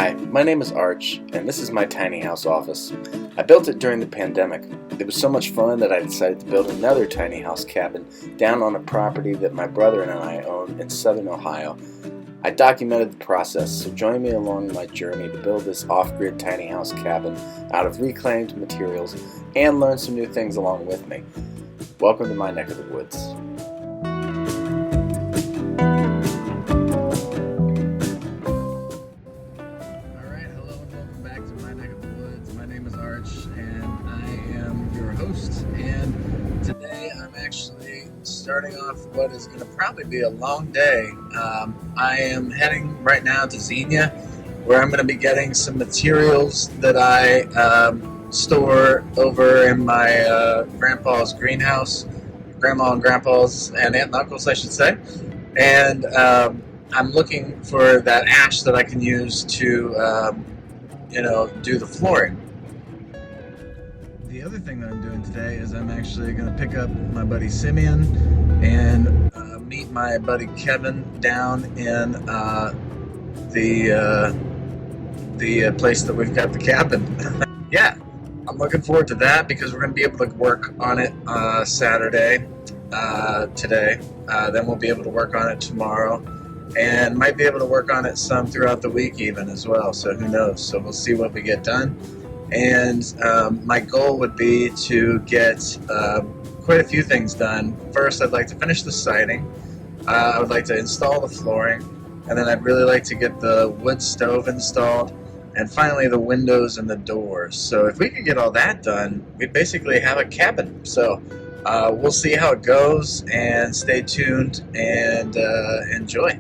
Hi, my name is Arch, and this is my tiny house office. I built it during the pandemic. It was so much fun that I decided to build another tiny house cabin down on a property that my brother and I own in southern Ohio. I documented the process, so join me along my journey to build this off-grid tiny house cabin out of reclaimed materials and learn some new things along with me. Welcome to my neck of the woods. And today I'm actually starting off what is going to probably be a long day. I am heading right now to Xenia, where I'm going to be getting some materials that I store over in my grandpa's greenhouse, grandma and grandpa's, and aunt and uncles, I should say. And I'm looking for that ash that I can use to, do the flooring. The other thing that I'm doing today is I'm actually going to pick up my buddy Simeon and meet my buddy Kevin down in the place that we've got the cabin. Yeah, I'm looking forward to that because we're going to be able to work on it Saturday, today. Then we'll be able to work on it tomorrow and might be able to work on it some throughout the week even as well. So who knows? So we'll see what we get done. And my goal would be to get quite a few things done. First, I'd like to finish the siding. I would like to install the flooring, and then I'd really like to get the wood stove installed, and finally the windows and the doors. So if we could get all that done, we'd basically have a cabin. So we'll see how it goes, and stay tuned and enjoy.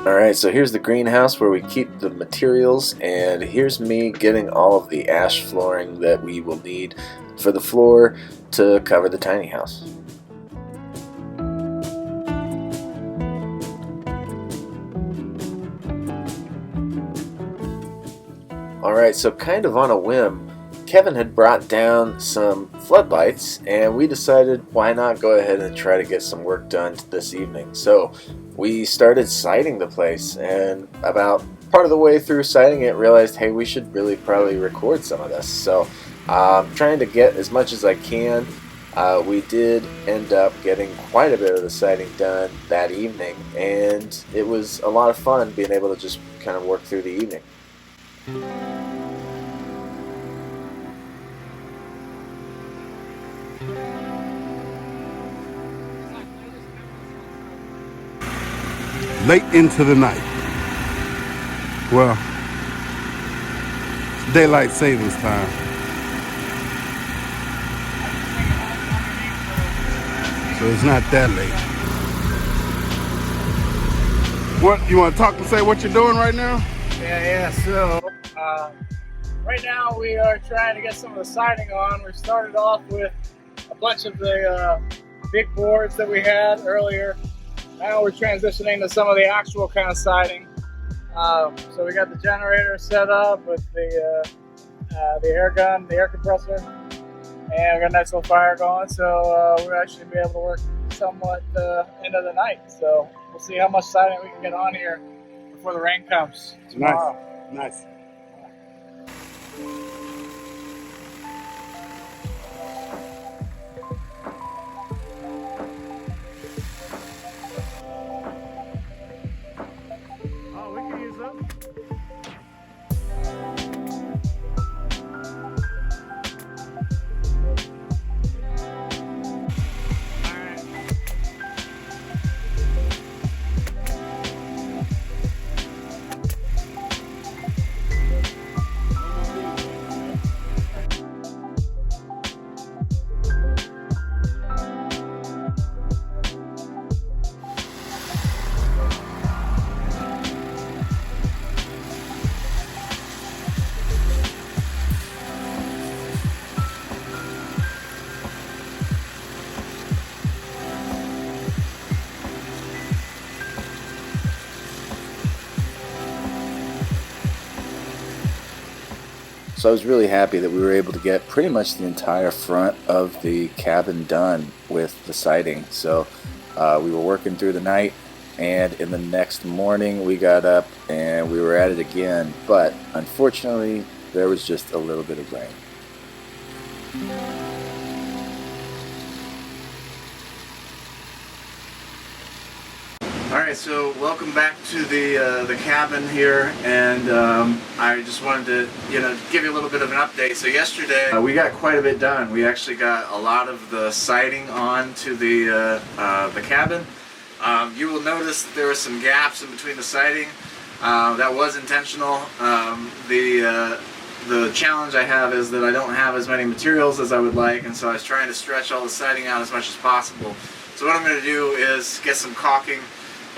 Alright, so here's the greenhouse where we keep the materials, and here's me getting all of the ash flooring that we will need for the floor to cover the tiny house. Alright, so kind of on a whim, Kevin had brought down some floodlights, and we decided why not go ahead and try to get some work done this evening. So we started siding the place, and about part of the way through siding it realized, hey, we should really probably record some of this. So trying to get as much as I can. We did end up getting quite a bit of the siding done that evening, and it was a lot of fun being able to just kind of work through the evening. Late into the night. Well, it's daylight savings time. So it's not that late. What, you want to talk and say what you're doing right now? Yeah, so right now we are trying to get some of the siding on. We started off with a bunch of the big boards that we had earlier. Now we're transitioning to some of the actual kind of siding. So we got the generator set up with the air gun, the air compressor, and we got a nice little fire going. So we'll actually be able to work somewhat into the night. So we'll see how much siding we can get on here before the rain comes tomorrow. Nice. So I was really happy that we were able to get pretty much the entire front of the cabin done with the siding. So we were working through the night, and in the next morning we got up and we were at it again, but unfortunately there was just a little bit of rain. Alright, so welcome back to the cabin here, and I just wanted to give you a little bit of an update. So yesterday we got quite a bit done. We actually got a lot of the siding on to the cabin. You will notice that there were some gaps in between the siding. That was intentional. The challenge I have is that I don't have as many materials as I would like, and so I was trying to stretch all the siding out as much as possible. So what I'm going to do is get some caulking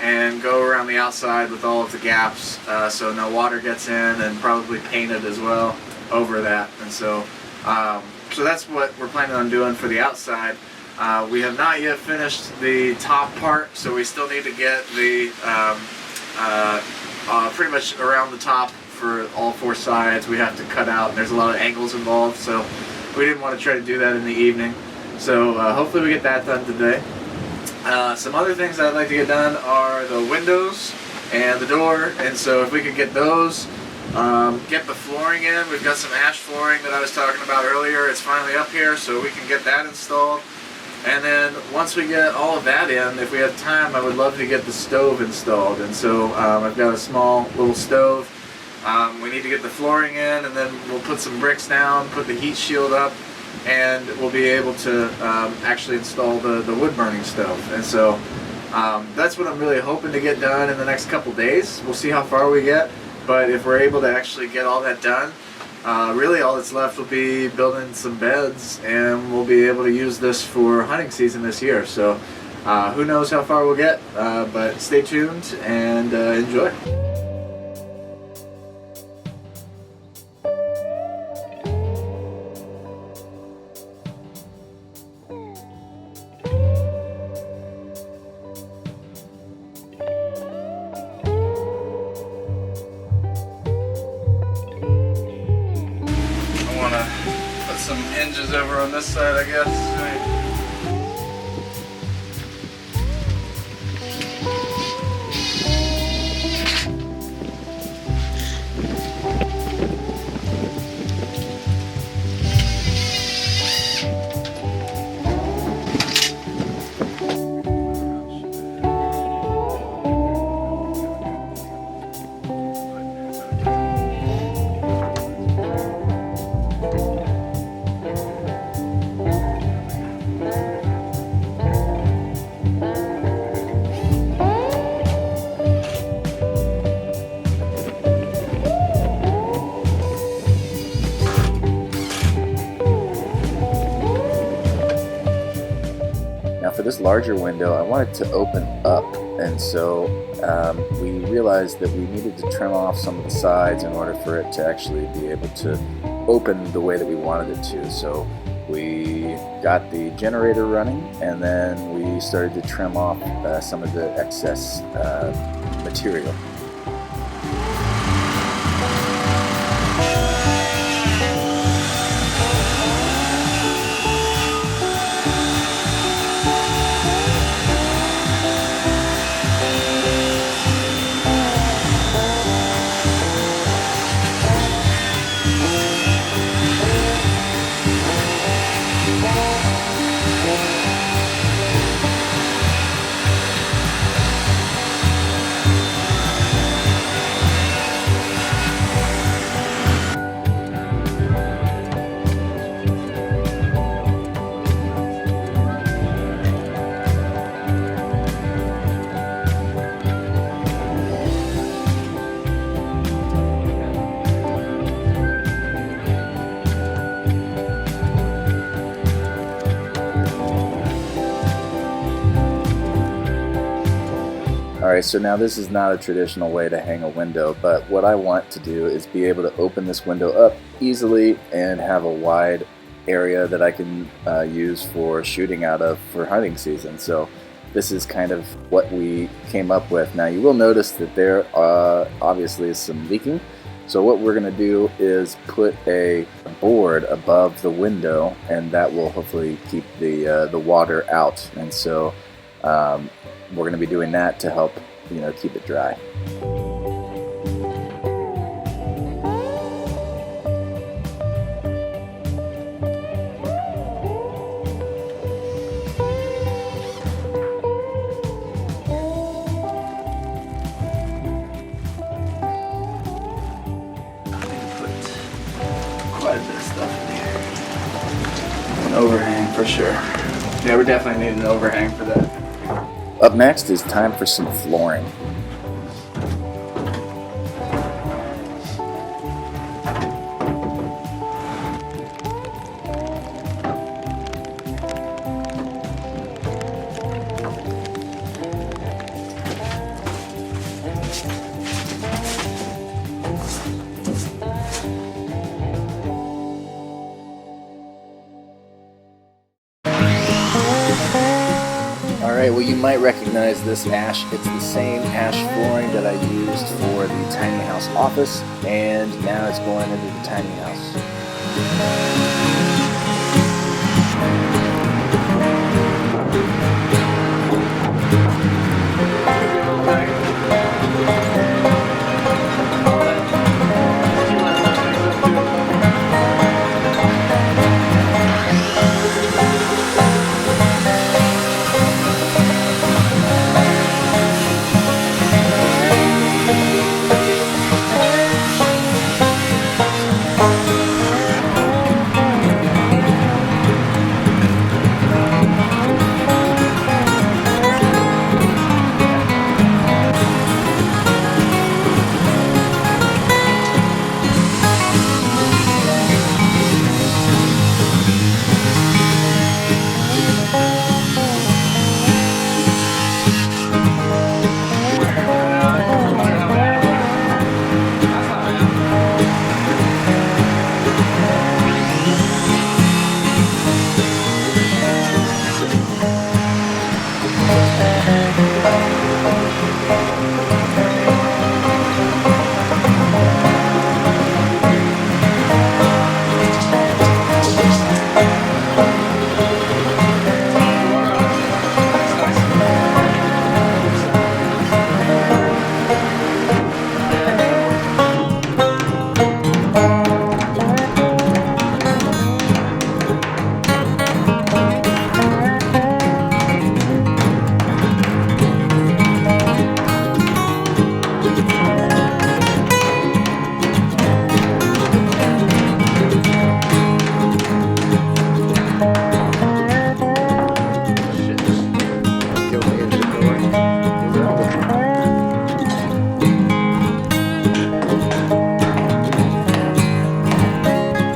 and go around the outside with all of the gaps so no water gets in, and probably paint it as well over that. And so so that's what we're planning on doing for the outside. We have not yet finished the top part, so we still need to get the pretty much around the top for all four sides. We have to cut out, and there's a lot of angles involved, so we didn't want to try to do that in the evening. So hopefully we get that done today. Some other things that I'd like to get done are the windows and the door, and so if we could get those, get the flooring in. We've got some ash flooring that I was talking about earlier. It's finally up here, so we can get that installed. And then once we get all of that in, if we have time, I would love to get the stove installed. And so I've got a small little stove. We need to get the flooring in, and then we'll put some bricks down, put the heat shield up, and we'll be able to actually install the wood burning stove. And so that's what I'm really hoping to get done in the next couple days. We'll see how far we get, but if we're able to actually get all that done, really all that's left will be building some beds, and we'll be able to use this for hunting season this year. So who knows how far we'll get, but stay tuned and enjoy. Some hinges over on this side, I guess. For this larger window, I wanted to open up, and so we realized that we needed to trim off some of the sides in order for it to actually be able to open the way that we wanted it to. So we got the generator running, and then we started to trim off some of the excess material. Alright, so now this is not a traditional way to hang a window, but what I want to do is be able to open this window up easily and have a wide area that I can use for shooting out of for hunting season. So this is kind of what we came up with. Now you will notice that there obviously is some leaking. So what we're going to do is put a board above the window, and that will hopefully keep the water out. And so we're going to be doing that to help keep it dry. Quite a bit of stuff in here. An overhang for sure. Yeah, we definitely need an overhang for that. Up next is time for some flooring. Alright, well, you might recognize this ash. It's the same ash flooring that I used for the tiny house office, and now it's going into the tiny house.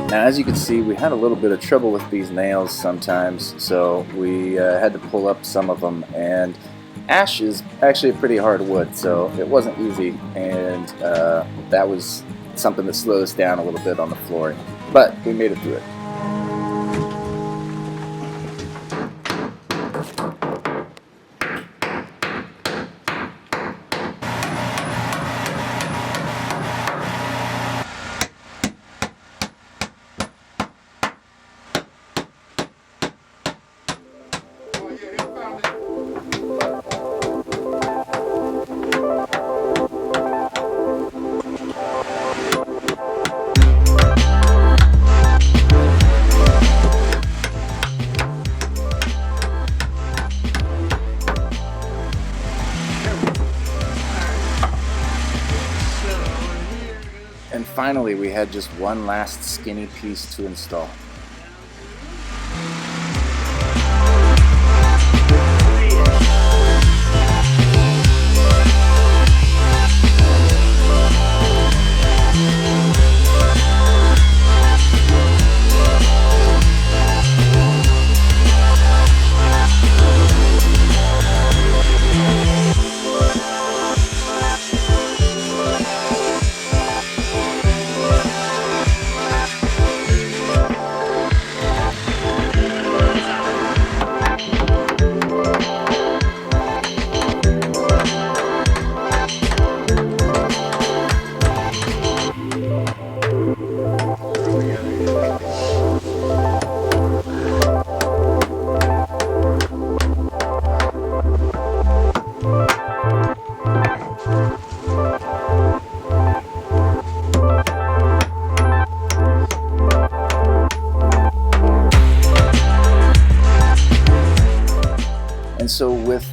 Now, as you can see, we had a little bit of trouble with these nails sometimes, so we had to pull up some of them, and ash is actually a pretty hard wood, so it wasn't easy, and that was something that slowed us down a little bit on the flooring, but we made it through it. And finally, we had just one last skinny piece to install.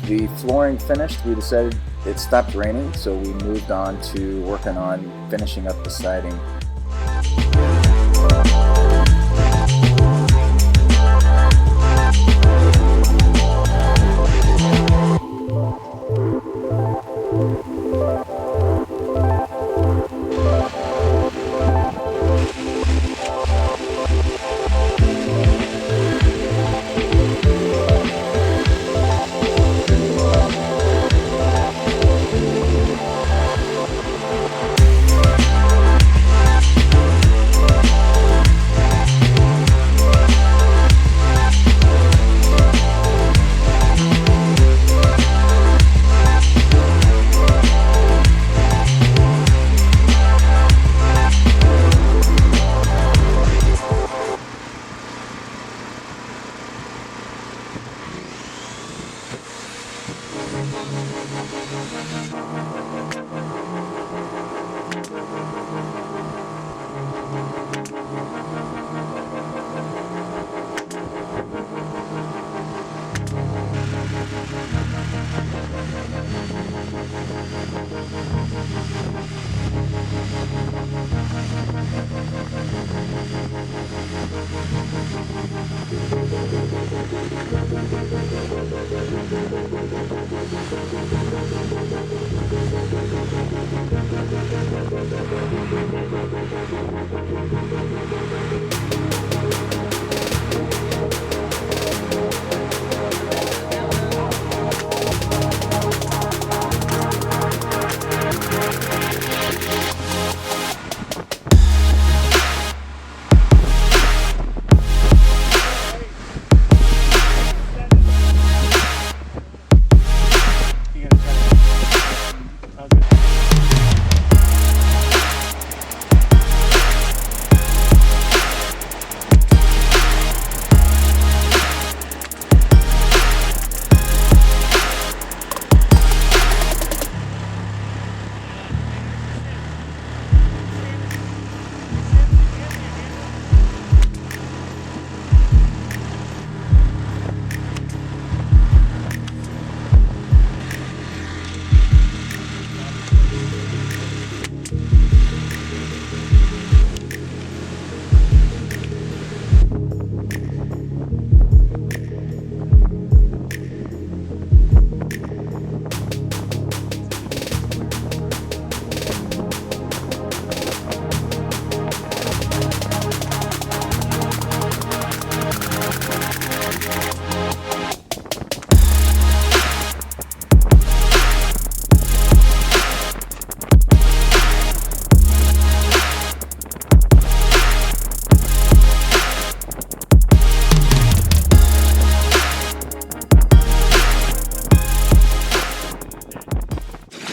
the flooring finished, we decided it stopped raining, so we moved on to working on finishing up the siding.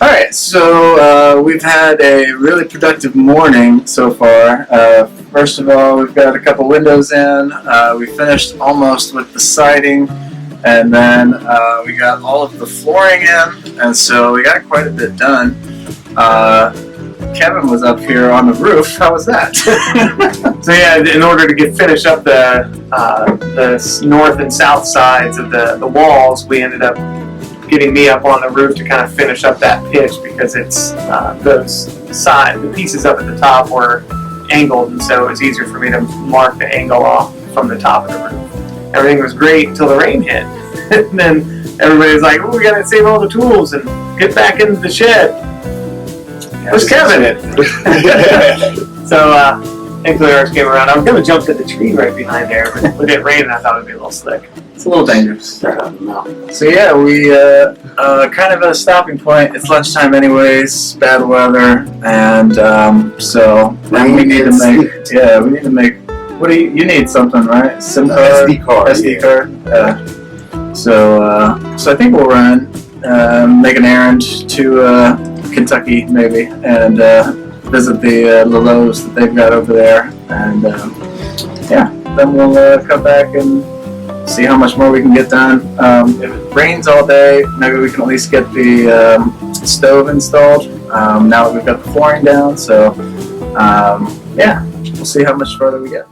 Alright, so we've had a really productive morning so far. First of all, we've got a couple windows in. We finished almost with the siding, and then we got all of the flooring in, and so we got quite a bit done. Kevin was up here on the roof. How was that? So yeah, in order to finish up the north and south sides of the walls, we ended up getting me up on the roof to kind of finish up that pitch, because it's the pieces up at the top were angled, and so it was easier for me to mark the angle off from the top of the roof. Everything was great until the rain hit. And then everybody was like, "Oh, we gotta save all the tools and get back into the shed." Where's Kevin? So thankfully ours came around. I was gonna jump to the tree right behind there, but with it raining, I thought it'd be a little slick. It's a little dangerous. No. So yeah, we kind of at a stopping point. It's lunchtime anyways, bad weather, and so we need to make. What do you need? Something, right? SIM card, SD card. SD card. So I think we'll run, make an errand to Kentucky maybe, and visit the Lowe's that they've got over there, and then we'll come back and see how much more we can get done. If it rains all day, maybe we can at least get the stove installed. Now that we've got the flooring down, so we'll see how much further we get.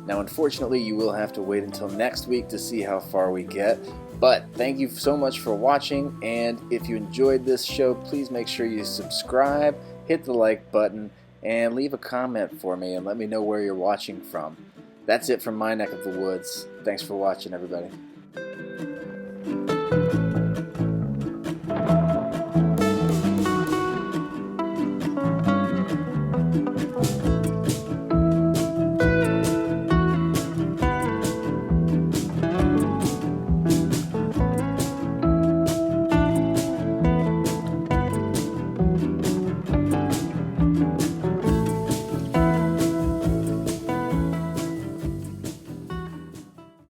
Now, unfortunately, you will have to wait until next week to see how far we get. But thank you so much for watching, and if you enjoyed this show, please make sure you subscribe, hit the like button, and leave a comment for me and let me know where you're watching from. That's it from my neck of the woods. Thanks for watching, everybody.